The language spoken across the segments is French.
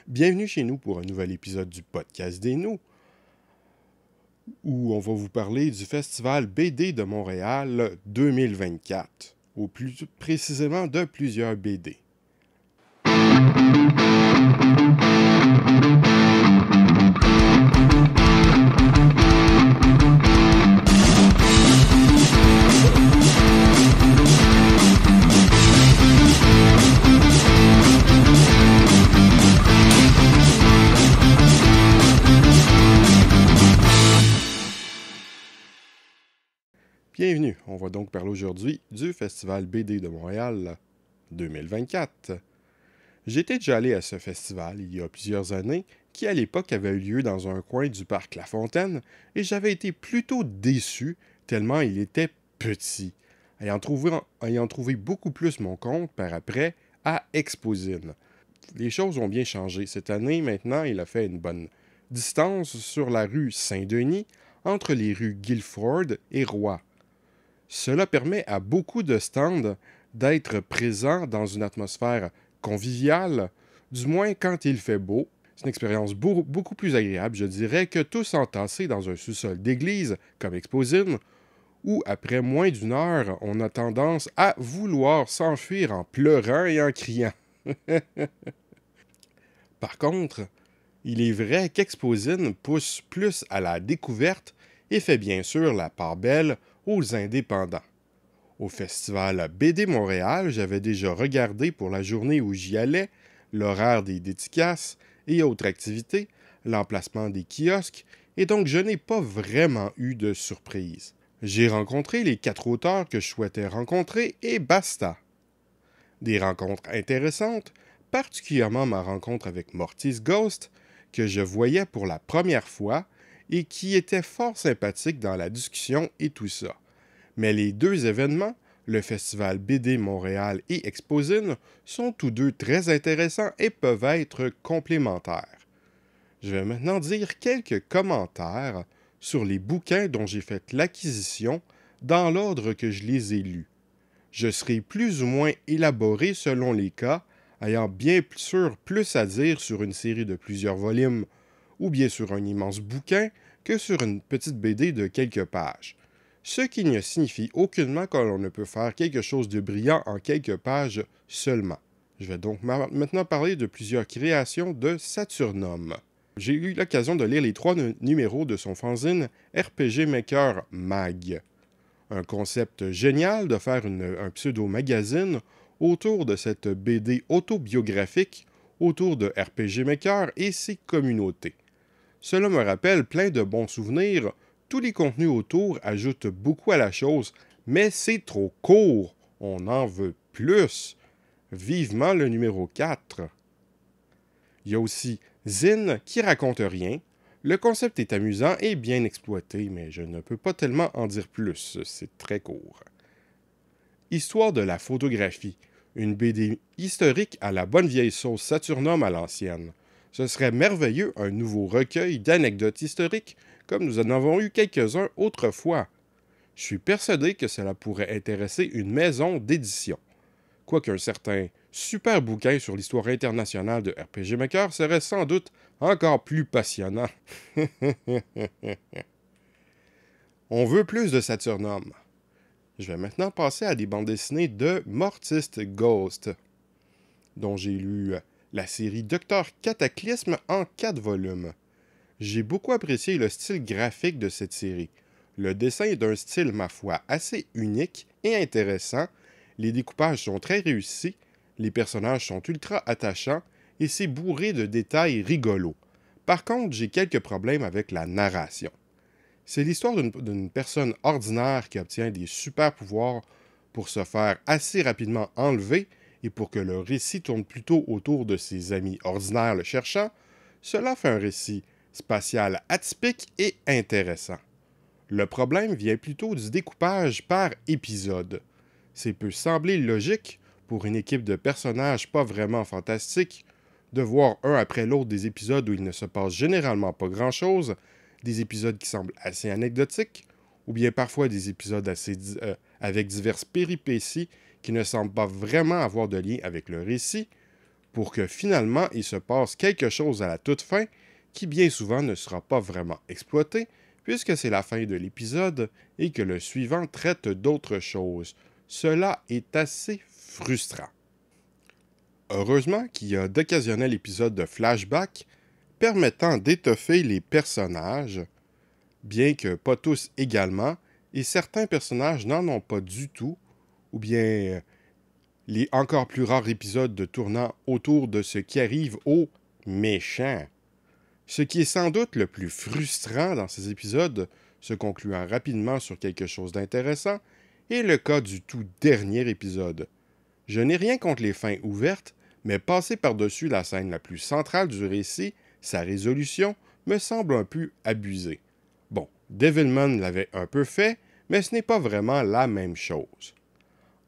Bienvenue chez nous pour un nouvel épisode du podcast des nous, où on va vous parler du Festival BD de Montréal 2024, ou plus précisément de plusieurs BD. Bienvenue, on va donc parler aujourd'hui du Festival BD de Montréal 2024. J'étais déjà allé à ce festival il y a plusieurs années, qui à l'époque avait eu lieu dans un coin du parc La Fontaine, et j'avais été plutôt déçu tellement il était petit, ayant trouvé beaucoup plus mon compte par après à Exposine. Les choses ont bien changé. Cette année, maintenant, il a fait une bonne distance sur la rue Saint-Denis, entre les rues Guilford et Roy. Cela permet à beaucoup de stands d'être présents dans une atmosphère conviviale, du moins quand il fait beau. C'est une expérience beaucoup plus agréable, je dirais, que tous entassés dans un sous-sol d'église comme Exposine, où après moins d'une heure, on a tendance à vouloir s'enfuir en pleurant et en criant. Par contre, il est vrai qu'Exposine pousse plus à la découverte et fait bien sûr la part belle aux indépendants. Au festival BD Montréal, j'avais déjà regardé pour la journée où j'y allais l'horaire des dédicaces et autres activités, l'emplacement des kiosques, et donc je n'ai pas vraiment eu de surprise. J'ai rencontré les 4 auteurs que je souhaitais rencontrer et basta. Des rencontres intéressantes, particulièrement ma rencontre avec Mortis Ghost, que je voyais pour la première fois et qui était fort sympathique dans la discussion et tout ça. Mais les deux événements, le Festival BD Montréal et Exposine, sont tous deux très intéressants et peuvent être complémentaires. Je vais maintenant dire quelques commentaires sur les bouquins dont j'ai fait l'acquisition dans l'ordre que je les ai lus. Je serai plus ou moins élaboré selon les cas, ayant bien sûr plus à dire sur une série de plusieurs volumes ou bien sur un immense bouquin que sur une petite BD de quelques pages. Ce qui ne signifie aucunement que l'on ne peut faire quelque chose de brillant en quelques pages seulement. Je vais donc maintenant parler de plusieurs créations de Saturnum. J'ai eu l'occasion de lire les 3 numéros de son fanzine RPG Maker Mag. Un concept génial de faire un pseudo-magazine autour de cette BD autobiographique autour de RPG Maker et ses communautés. Cela me rappelle plein de bons souvenirs. Tous les contenus autour ajoutent beaucoup à la chose, mais c'est trop court. On en veut plus. Vivement le numéro 4. Il y a aussi Zine qui raconte rien. Le concept est amusant et bien exploité, mais je ne peux pas tellement en dire plus, c'est très court. Histoire de la photographie, une BD historique à la bonne vieille sauce Saturnum à l'ancienne. Ce serait merveilleux un nouveau recueil d'anecdotes historiques, comme nous en avons eu quelques-uns autrefois. Je suis persuadé que cela pourrait intéresser une maison d'édition. Quoiqu'un certain super bouquin sur l'histoire internationale de RPG Maker serait sans doute encore plus passionnant. On veut plus de Saturnum. Je vais maintenant passer à des bandes dessinées de Mortis Ghost, dont j'ai lu la série Docteur Cataclysme en 4 volumes. J'ai beaucoup apprécié le style graphique de cette série. Le dessin est d'un style, ma foi, assez unique et intéressant. Les découpages sont très réussis, les personnages sont ultra attachants et c'est bourré de détails rigolos. Par contre, j'ai quelques problèmes avec la narration. C'est l'histoire d'une personne ordinaire qui obtient des super pouvoirs pour se faire assez rapidement enlever et pour que le récit tourne plutôt autour de ses amis ordinaires le cherchant. Cela fait un récit spatial atypique et intéressant. Le problème vient plutôt du découpage par épisode. C'est peut sembler logique pour une équipe de personnages pas vraiment fantastiques de voir un après l'autre des épisodes où il ne se passe généralement pas grand-chose, des épisodes qui semblent assez anecdotiques, ou bien parfois des épisodes avec diverses péripéties qui ne semblent pas vraiment avoir de lien avec le récit, pour que finalement il se passe quelque chose à la toute fin qui bien souvent ne sera pas vraiment exploité, puisque c'est la fin de l'épisode et que le suivant traite d'autre chose. Cela est assez frustrant. Heureusement qu'il y a d'occasionnels épisodes de flashback permettant d'étoffer les personnages, bien que pas tous également, et certains personnages n'en ont pas du tout, ou bien les encore plus rares épisodes de tournant autour de ce qui arrive aux méchants. Ce qui est sans doute le plus frustrant dans ces épisodes, se concluant rapidement sur quelque chose d'intéressant, est le cas du tout dernier épisode. Je n'ai rien contre les fins ouvertes, mais passer par-dessus la scène la plus centrale du récit, sa résolution, me semble un peu abusé. Bon, Devilman l'avait un peu fait, mais ce n'est pas vraiment la même chose.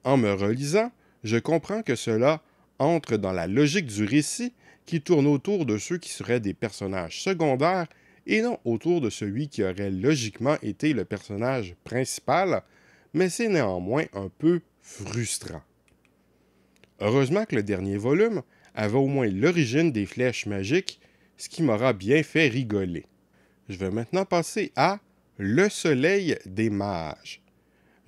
En me relisant, je comprends que cela entre dans la logique du récit qui tourne autour de ceux qui seraient des personnages secondaires et non autour de celui qui aurait logiquement été le personnage principal, mais c'est néanmoins un peu frustrant. Heureusement que le dernier volume avait au moins l'origine des flèches magiques, ce qui m'aura bien fait rigoler. Je vais maintenant passer à Le Soleil des Mages.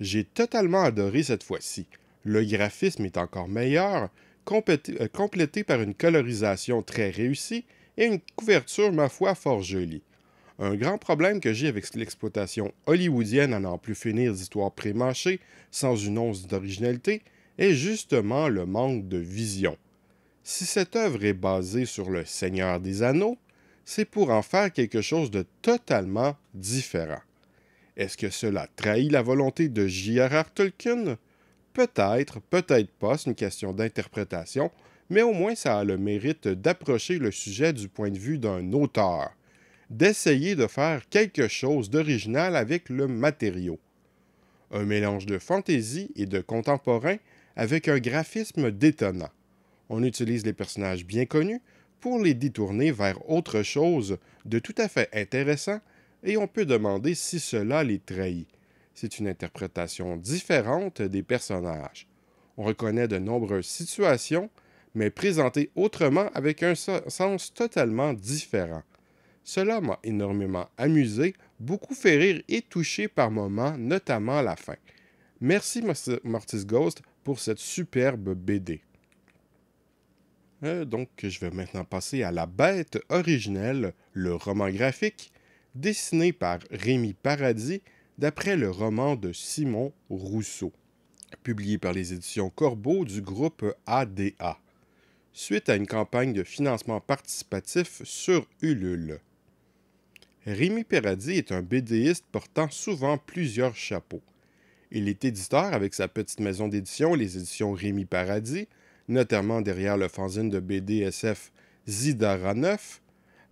J'ai totalement adoré cette fois-ci. Le graphisme est encore meilleur, complété par une colorisation très réussie et une couverture, ma foi, fort jolie. Un grand problème que j'ai avec l'exploitation hollywoodienne à n'en plus finir d'histoires pré-mâchées sans une once d'originalité est justement le manque de vision. Si cette œuvre est basée sur le Seigneur des Anneaux, c'est pour en faire quelque chose de totalement différent. Est-ce que cela trahit la volonté de J.R.R. Tolkien? Peut-être, peut-être pas, c'est une question d'interprétation, mais au moins ça a le mérite d'approcher le sujet du point de vue d'un auteur, d'essayer de faire quelque chose d'original avec le matériau. Un mélange de fantaisie et de contemporain avec un graphisme détonnant. On utilise les personnages bien connus pour les détourner vers autre chose de tout à fait intéressant et on peut demander si cela les trahit. C'est une interprétation différente des personnages. On reconnaît de nombreuses situations, mais présentées autrement avec un sens totalement différent. Cela m'a énormément amusé, beaucoup fait rire et touché par moments, notamment à la fin. Merci Mortis Ghost pour cette superbe BD. Donc, je vais maintenant passer à La Bête originelle, le roman graphique, dessiné par Rémi Paradis, d'après le roman de Simon Rousseau, publié par les éditions Corbeau du groupe ADA, suite à une campagne de financement participatif sur Ulule. Rémi Paradis est un BDiste portant souvent plusieurs chapeaux. Il est éditeur avec sa petite maison d'édition, les éditions Rémi Paradis, notamment derrière le fanzine de BDSF Zidara 9,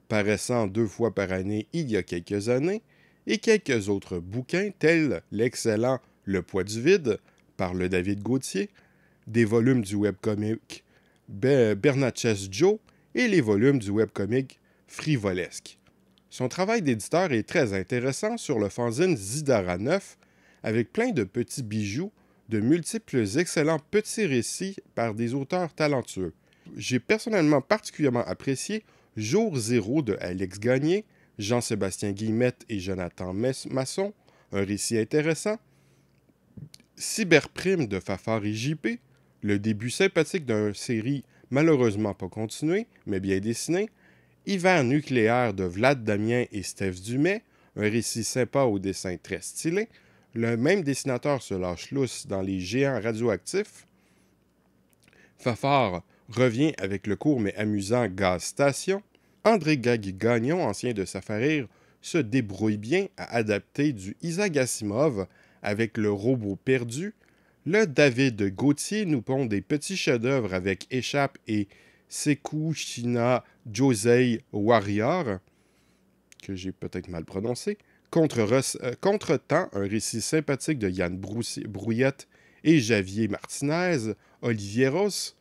paraissant 2 fois par année il y a quelques années, et quelques autres bouquins tels l'excellent Le poids du vide, par le David Gauthier, des volumes du webcomic Bernatchez Joe et les volumes du webcomic Frivolesque. Son travail d'éditeur est très intéressant sur le fanzine Zidara 9, avec plein de petits bijoux, de multiples excellents petits récits par des auteurs talentueux. J'ai personnellement particulièrement apprécié Jour Zéro de Alex Gagné, Jean-Sébastien Guillemette et Jonathan Masson, un récit intéressant, Cyberprime de Fafard et JP, le début sympathique d'une série malheureusement pas continuée, mais bien dessinée, Hiver nucléaire de Vlad Damien et Steph Dumais, un récit sympa au dessin très stylé, le même dessinateur se lâche lousse dans Les Géants radioactifs. Fafard revient avec le court mais amusant Gaz Station. André Gagnon, ancien de Safarir, se débrouille bien à adapter du Isaac Asimov avec Le Robot perdu. Le David Gauthier nous pond des petits chefs-d'œuvre avec Échappe et Sekou Shina Josei Warrior, que j'ai peut-être mal prononcé. Contre-temps, un récit sympathique de Yann Brouillette et Javier Martinez, Olivier Ross.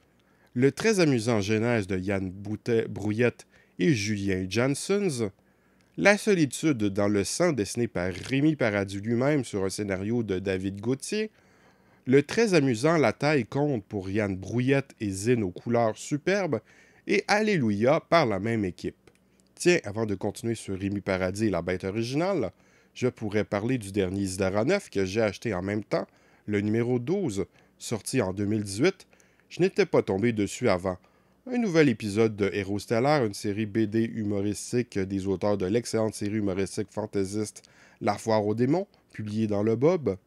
Le très amusant Genèse de Yann Brouillette et Julien Janssens. La solitude dans le sang dessiné par Rémi Paradis lui-même sur un scénario de David Gauthier. le très amusant La taille compte pour Yann Brouillette et Zine aux couleurs superbes, et Alléluia par la même équipe. Tiens, avant de continuer sur Rémi Paradis et la bête originale, je pourrais parler du dernier Isidara 9 que j'ai acheté en même temps, le numéro 12, sorti en 2018. Je n'étais pas tombé dessus avant. Un nouvel épisode de Héros Stellaire, une série BD humoristique des auteurs de l'excellente série humoristique fantaisiste La Foire aux démons, publiée dans le Bob.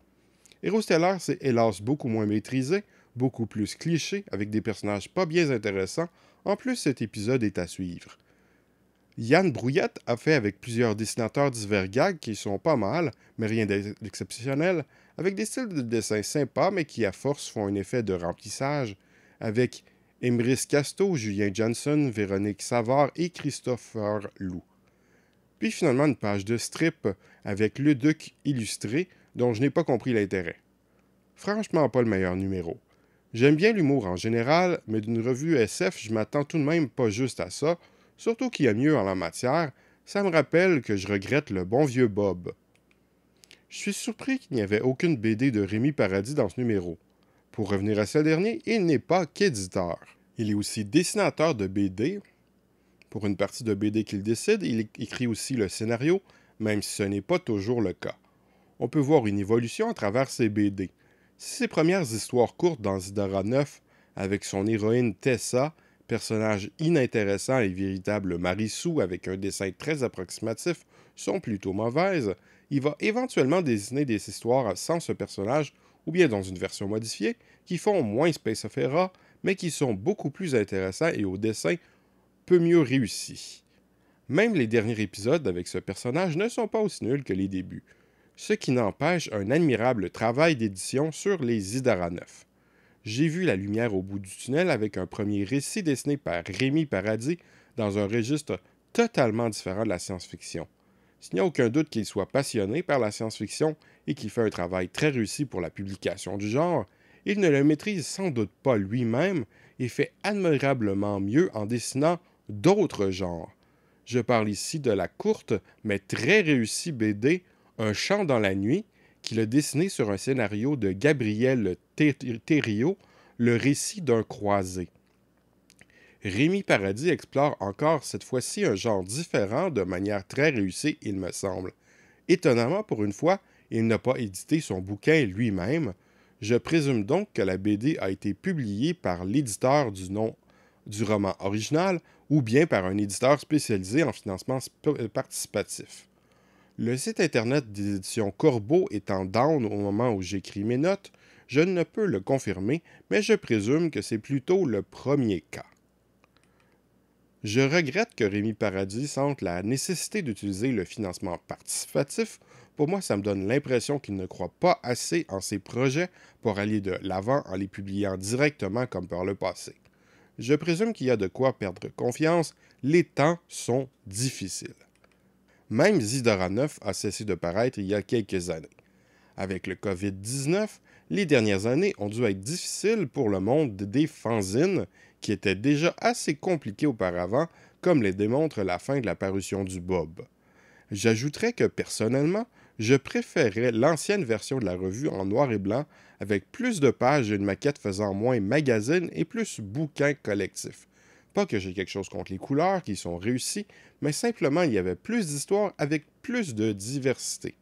Héros Stellaire, c'est hélas beaucoup moins maîtrisé, beaucoup plus cliché, avec des personnages pas bien intéressants. En plus, cet épisode est à suivre. Yann Brouillette a fait avec plusieurs dessinateurs divers gags qui sont pas mal, mais rien d'exceptionnel, avec des styles de dessin sympas, mais qui à force font un effet de remplissage, avec Emrys Casto, Julien Johnson, Véronique Savard et Christopher Lou. Puis finalement une page de strip avec Le Duc illustré, dont je n'ai pas compris l'intérêt. Franchement pas le meilleur numéro. J'aime bien l'humour en général, mais d'une revue SF, je m'attends tout de même pas juste à ça, surtout qu'il y a mieux en la matière. Ça me rappelle que je regrette le bon vieux Bob. Je suis surpris qu'il n'y avait aucune BD de Rémi Paradis dans ce numéro. Pour revenir à ce dernier, il n'est pas qu'éditeur. Il est aussi dessinateur de BD. Pour une partie de BD qu'il décide, il écrit aussi le scénario, même si ce n'est pas toujours le cas. On peut voir une évolution à travers ses BD. Si ses premières histoires courtes dans Isidara 9, avec son héroïne Tessa, personnage inintéressant et véritable Marissou avec un dessin très approximatif, sont plutôt mauvaises, il va éventuellement dessiner des histoires sans ce personnage, ou bien dans une version modifiée, qui font moins Space Opera, mais qui sont beaucoup plus intéressants et au dessin peu mieux réussis. Même les derniers épisodes avec ce personnage ne sont pas aussi nuls que les débuts, ce qui n'empêche un admirable travail d'édition sur les Isidara 9. J'ai vu la lumière au bout du tunnel avec un premier récit dessiné par Rémi Paradis dans un registre totalement différent de la science-fiction. S'il n'y a aucun doute qu'il soit passionné par la science-fiction et qu'il fait un travail très réussi pour la publication du genre, il ne le maîtrise sans doute pas lui-même et fait admirablement mieux en dessinant d'autres genres. Je parle ici de la courte mais très réussie BD Un chant dans la nuit, qu'il a dessiné sur un scénario de Gabriel Thériault, Le récit d'un croisé. Rémi Paradis explore encore cette fois-ci un genre différent de manière très réussie, il me semble. Étonnamment, pour une fois, il n'a pas édité son bouquin lui-même. Je présume donc que la BD a été publiée par l'éditeur du nom du roman original ou bien par un éditeur spécialisé en financement participatif. Le site internet des éditions Corbeau étant down au moment où j'écris mes notes, je ne peux le confirmer, mais je présume que c'est plutôt le premier cas. Je regrette que Rémi Paradis sente la nécessité d'utiliser le financement participatif. Pour moi, ça me donne l'impression qu'il ne croit pas assez en ses projets pour aller de l'avant en les publiant directement comme par le passé. Je présume qu'il y a de quoi perdre confiance, les temps sont difficiles. Même Isidara 9 a cessé de paraître il y a quelques années. Avec le COVID-19, les dernières années ont dû être difficiles pour le monde des fanzines, qui était déjà assez compliqué auparavant, comme le démontre la fin de la parution du Bob. J'ajouterais que personnellement, je préférais l'ancienne version de la revue en noir et blanc, avec plus de pages et une maquette faisant moins magazine et plus bouquin collectif. Pas que j'ai quelque chose contre les couleurs qui sont réussies, mais simplement il y avait plus d'histoires avec plus de diversité.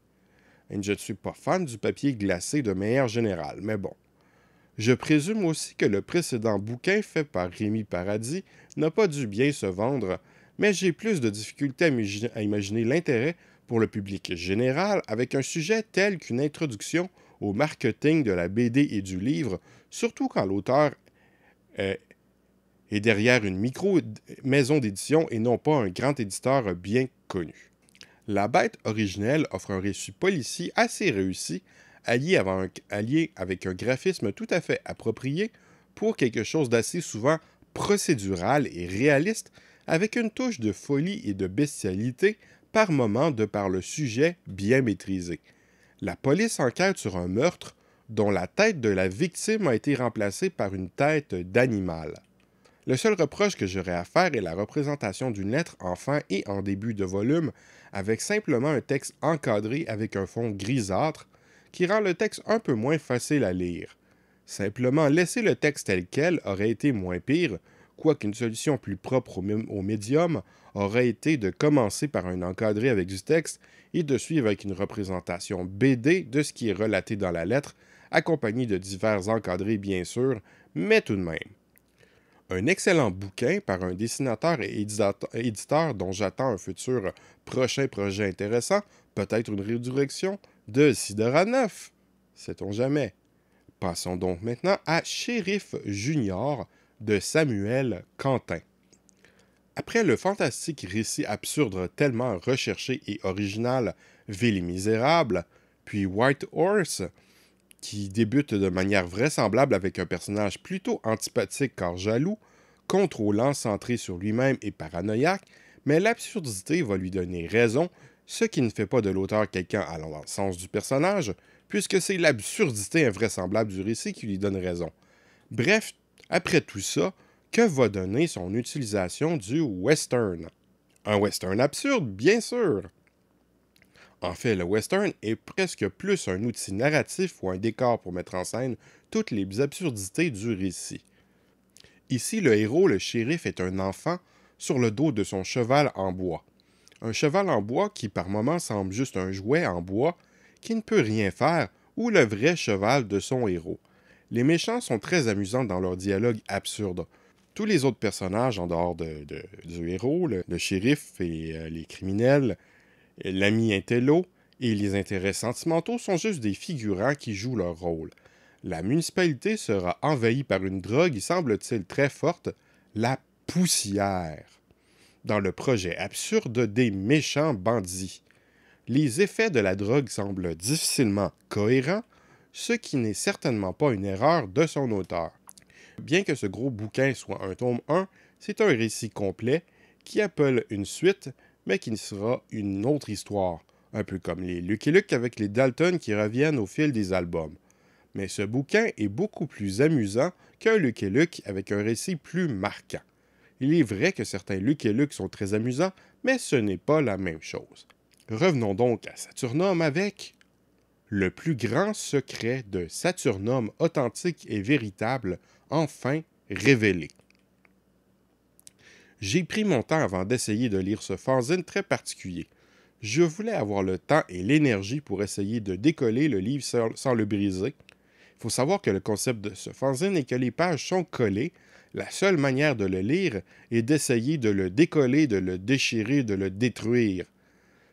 Et je ne suis pas fan du papier glacé de manière générale, mais bon. Je présume aussi que le précédent bouquin fait par Rémi Paradis n'a pas dû bien se vendre, mais j'ai plus de difficultés à imaginer l'intérêt pour le public général avec un sujet tel qu'une introduction au marketing de la BD et du livre, surtout quand l'auteur est derrière une micro-maison d'édition et non pas un grand éditeur bien connu. La bête originelle offre un récit policier assez réussi, allié avec un graphisme tout à fait approprié pour quelque chose d'assez souvent procédural et réaliste, avec une touche de folie et de bestialité par moment de par le sujet bien maîtrisé. La police enquête sur un meurtre dont la tête de la victime a été remplacée par une tête d'animal. Le seul reproche que j'aurais à faire est la représentation d'une lettre en fin et en début de volume, avec simplement un texte encadré avec un fond grisâtre, qui rend le texte un peu moins facile à lire. Simplement laisser le texte tel quel aurait été moins pire, quoiqu'une solution plus propre au médium aurait été de commencer par un encadré avec du texte et de suivre avec une représentation BD de ce qui est relaté dans la lettre, accompagné de divers encadrés bien sûr, mais tout de même. Un excellent bouquin par un dessinateur et éditeur dont j'attends un futur prochain projet intéressant, peut-être une résurrection, de Sidora 9. Sait-on jamais. Passons donc maintenant à Shérif Junior de Samuel Quentin. Après le fantastique récit absurde tellement recherché et original Ville et Misérable, puis White Horse, qui débute de manière vraisemblable avec un personnage plutôt antipathique car jaloux, contrôlant, centré sur lui-même et paranoïaque, mais l'absurdité va lui donner raison, ce qui ne fait pas de l'auteur quelqu'un allant dans le sens du personnage, puisque c'est l'absurdité invraisemblable du récit qui lui donne raison. Bref, après tout ça, que va donner son utilisation du western? Un western absurde, bien sûr! En fait, le western est presque plus un outil narratif ou un décor pour mettre en scène toutes les absurdités du récit. Ici, le héros, le shérif, est un enfant sur le dos de son cheval en bois. Un cheval en bois qui par moments semble juste un jouet en bois qui ne peut rien faire ou le vrai cheval de son héros. Les méchants sont très amusants dans leur dialogue absurde. Tous les autres personnages en dehors du héros, le shérif et les criminels, l'ami intello et les intérêts sentimentaux sont juste des figurants qui jouent leur rôle. La municipalité sera envahie par une drogue, semble-t-il très forte, la poussière, dans le projet absurde des méchants bandits. Les effets de la drogue semblent difficilement cohérents, ce qui n'est certainement pas une erreur de son auteur. Bien que ce gros bouquin soit un tome 1, c'est un récit complet qui appelle une suite, mais qui sera une autre histoire, un peu comme les Lucky Luke avec les Dalton qui reviennent au fil des albums. Mais ce bouquin est beaucoup plus amusant qu'un Lucky Luke avec un récit plus marquant. Il est vrai que certains Lucky Luke sont très amusants, mais ce n'est pas la même chose. Revenons donc à Saturnum avec le plus grand secret de Saturnum authentique et véritable, enfin révélé. J'ai pris mon temps avant d'essayer de lire ce fanzine très particulier. Je voulais avoir le temps et l'énergie pour essayer de décoller le livre sans le briser. Il faut savoir que le concept de ce fanzine est que les pages sont collées. La seule manière de le lire est d'essayer de le décoller, de le déchirer, de le détruire.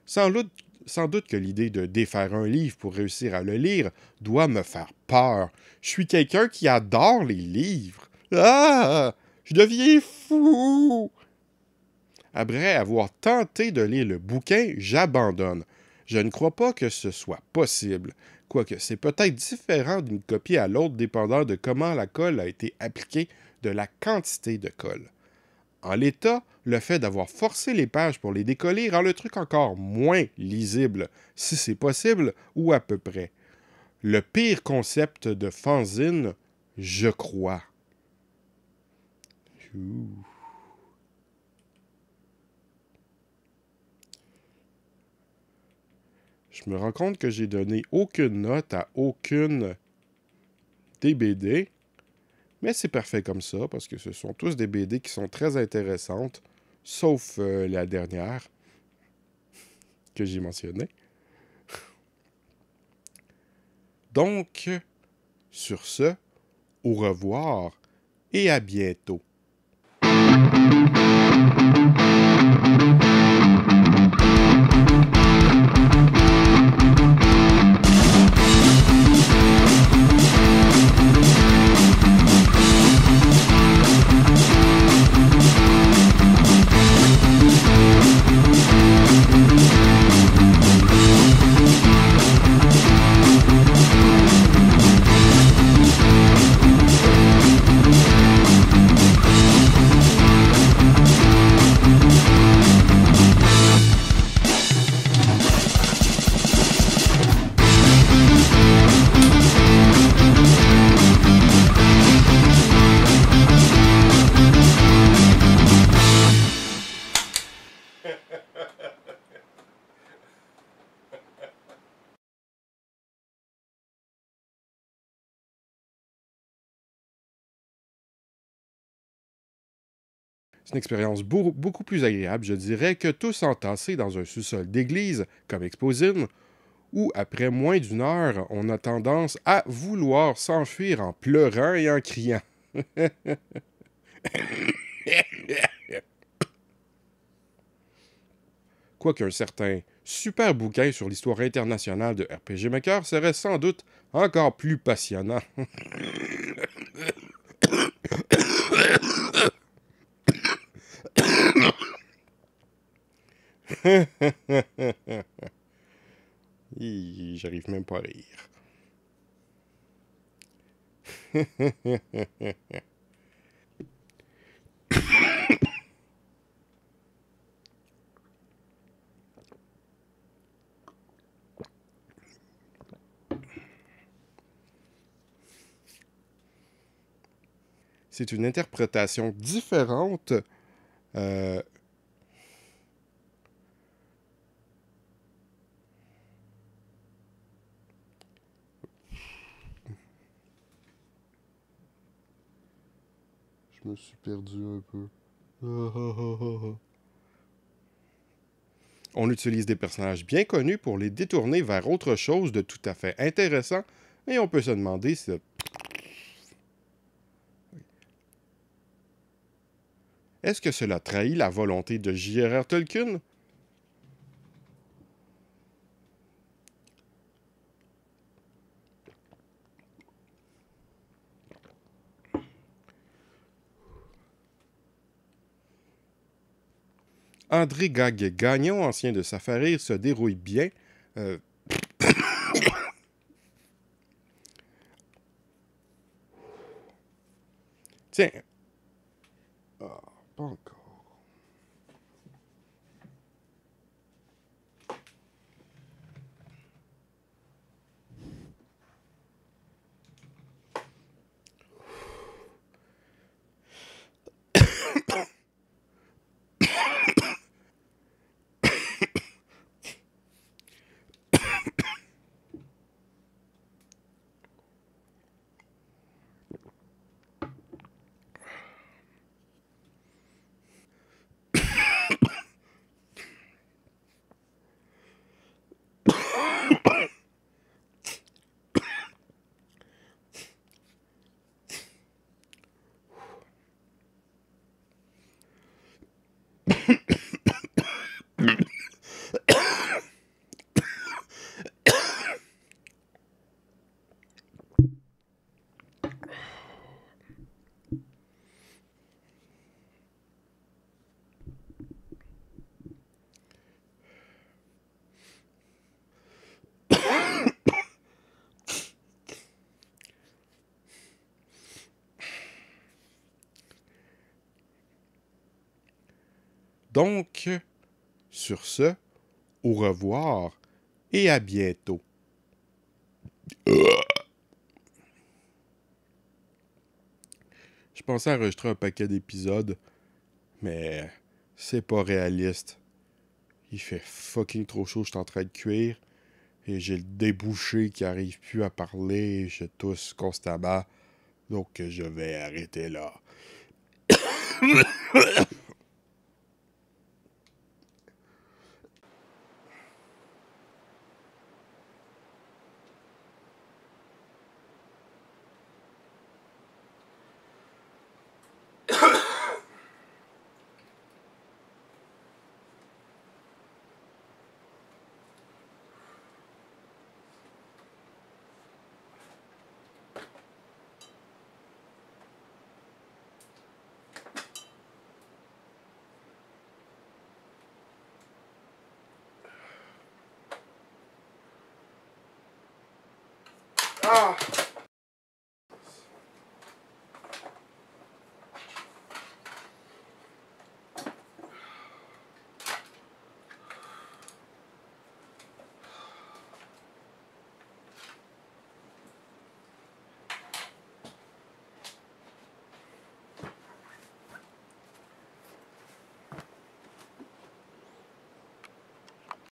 Sans doute que l'idée de défaire un livre pour réussir à le lire doit me faire peur. Je suis quelqu'un qui adore les livres. Ah! Je deviens fou! Après avoir tenté de lire le bouquin, j'abandonne. Je ne crois pas que ce soit possible, quoique c'est peut-être différent d'une copie à l'autre dépendant de comment la colle a été appliquée, de la quantité de colle. En l'état, le fait d'avoir forcé les pages pour les décoller rend le truc encore moins lisible, si c'est possible, ou à peu près. Le pire concept de fanzine, je crois. Ouh. Je me rends compte que j'ai donné aucune note à aucune des BD, mais c'est parfait comme ça, parce que ce sont tous des BD qui sont très intéressantes, sauf la dernière que j'ai mentionnée. Donc, sur ce, au revoir et à bientôt. C'est une expérience beaucoup plus agréable, je dirais, que tous entassés dans un sous-sol d'église, comme Exposine, où, après moins d'une heure, on a tendance à vouloir s'enfuir en pleurant et en criant. Quoiqu'un certain super bouquin sur l'histoire internationale de RPG Maker serait sans doute encore plus passionnant. J'arrive même pas à rire. C'est une interprétation différente. euh, Je me suis perdu un peu. On utilise des personnages bien connus pour les détourner vers autre chose de tout à fait intéressant, et on peut se demander si... Est-ce que cela trahit la volonté de J.R.R. Tolkien? André Gagnon, ancien de Safarir, se dérouille bien. Euh, Tiens. Ah, pas encore. Donc, sur ce, au revoir et à bientôt. Je pensais enregistrer un paquet d'épisodes, mais c'est pas réaliste. Il fait fucking trop chaud, je suis en train de cuire. Et j'ai le débouché qui arrive plus à parler. Je tousse constamment. Donc je vais arrêter là. Ah!